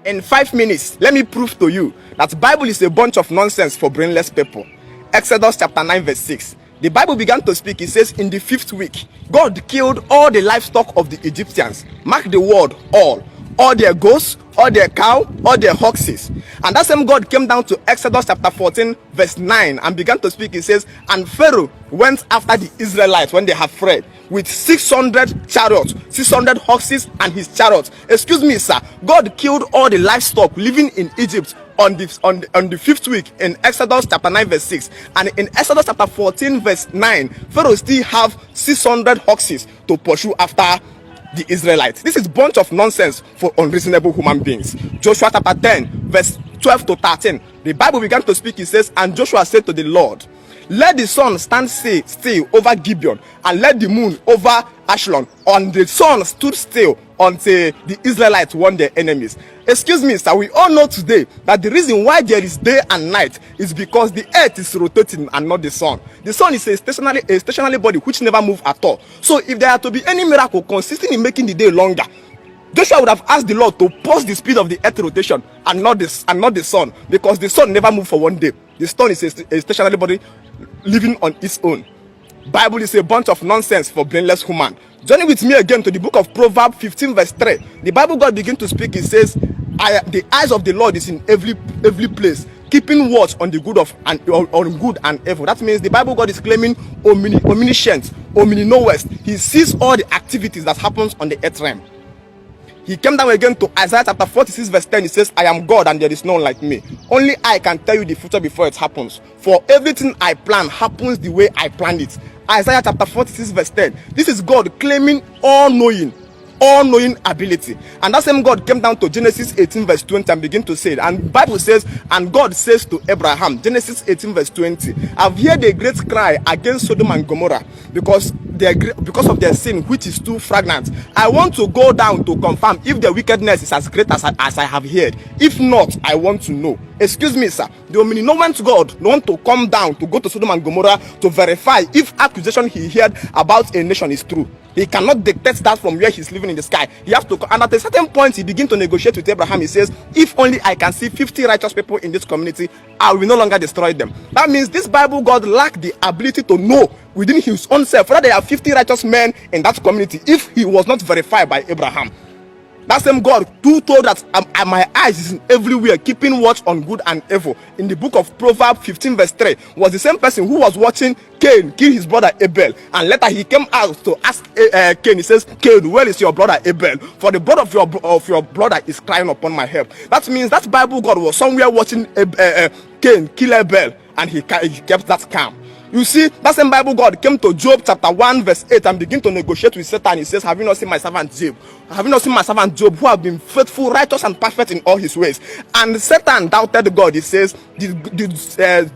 In 5 minutes, let me prove to you that the Bible is a bunch of nonsense for brainless people. Exodus chapter 9 verse 6. The Bible began to speak. It says, in the 5th week, God killed all the livestock of the Egyptians. Mark the word, all their goats, all their cow, all their oxes. And that same God came down to Exodus chapter 14 verse 9 and began to speak. It says, and Pharaoh went after the Israelites when they have fled with 600 chariots, 600 horses and his chariots. Excuse me, sir. God killed all the livestock living in Egypt on the 5th week in Exodus chapter 9 verse 6. And in Exodus chapter 14 verse 9, Pharaoh still have 600 horses to pursue after the Israelites. This is bunch of nonsense for unreasonable human beings. Joshua chapter 10 verse 12 to 13. The Bible began to speak. It says, and Joshua said to the Lord, let the sun stand still over Gibeon, and let the moon over Ashlon. And the sun stood still until the Israelites won their enemies. Excuse me, sir. We all know today that the reason why there is day and night is because the earth is rotating and not the sun. The sun is a stationary body which never moves at all. So if there are to be any miracle consisting in making the day longer, Joshua would have asked the Lord to pause the speed of the earth rotation and not the sun, because the sun never moves for one day. The sun is a stationary body living on its own. Bible is a bunch of nonsense for brainless human. Journey with me again to the book of Proverbs 15 verse 3. The Bible God begin to speak. It says, the eyes of the Lord is in every place, keeping watch on the good on good and evil. That means the Bible God is claiming omniscience, omni-knowest. He sees all the activities that happens on the earth realm. He came down again to Isaiah chapter 46 verse 10. He says, I am God and there is none like me. Only I can tell you the future before it happens. For everything I plan happens the way I planned it. Isaiah chapter 46 verse 10. This is God claiming all-knowing ability. And that same God came down to Genesis 18 verse 20 and begin to say it. And the Bible says, and God says to Abraham, Genesis 18 verse 20, I've heard a great cry against Sodom and Gomorrah because of their sin, which is too fragrant. I want to go down to confirm if their wickedness is as great as I have heard. If not, I want to know. Excuse me, sir. The omniscient God want to come down to go to Sodom and Gomorrah to verify if accusation he heard about a nation is true. He cannot dictate that from where he's living in the sky. He has to, and at a certain point, he begins to negotiate with Abraham. He says, if only I can see 50 righteous people in this community, I will no longer destroy them. That means this Bible God lacked the ability to know within his own self whether there are 50 righteous men in that community if he was not verified by Abraham. That same God who told that my eyes is everywhere, keeping watch on good and evil, in the book of Proverbs 15 verse 3, was the same person who was watching Cain kill his brother Abel. And later he came out to ask Cain. He says, Cain, where is your brother Abel? For the blood of your brother is crying upon my head. That means that Bible God was somewhere watching Cain kill Abel, and he kept that calm. You see, that same Bible God came to Job chapter 1 verse 8 and begin to negotiate with Satan. He says, have you not seen my servant Job? Have you not seen my servant Job, who have been faithful, righteous, and perfect in all his ways? And Satan doubted God. He says, did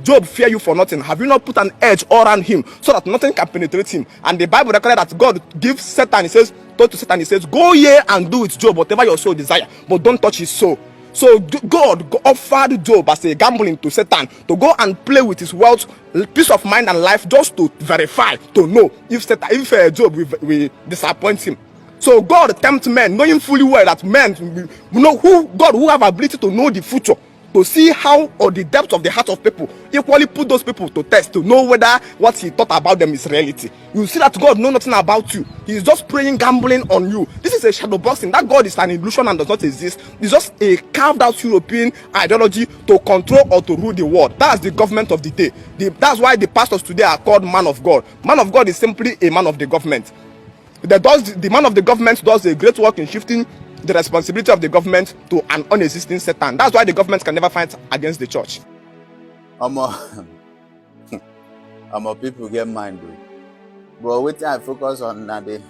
Job fear you for nothing? Have you not put an edge all around him so that nothing can penetrate him? And the Bible recorded that God gives Satan, he says, told to Satan, he says, go ye and do with Job whatever your soul desire, but don't touch his soul. So God offered Job as a gambling to Satan to go and play with his wealth, peace of mind and life, just to verify, to know if Job will disappoint him. So God tempts men, knowing fully well that men know who have ability to know the future, to see how or the depth of the heart of people, equally put those people to test to know whether what he thought about them is reality. You see that God knows nothing about you. He is just praying, gambling on you. This is a shadow boxing. That God is an illusion and does not exist. It's just a carved out European ideology to control or to rule the world. That's the government of the day. That's why the pastors today are called man of God. Man of God is simply a man of the government. The man of the government does a great work in shifting the responsibility of the government to an unexisting Satan. That's why the government can never fight against the church. People get mind, bro. But what I focus on now, if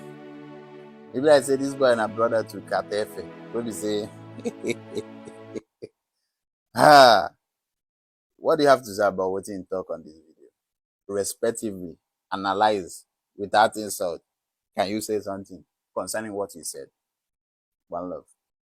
I say this boy and a brother to Katefe, what do you say? What do you have to say about what you talk on this video? Respectively, analyze without insult. Can you say something concerning what he said? One love.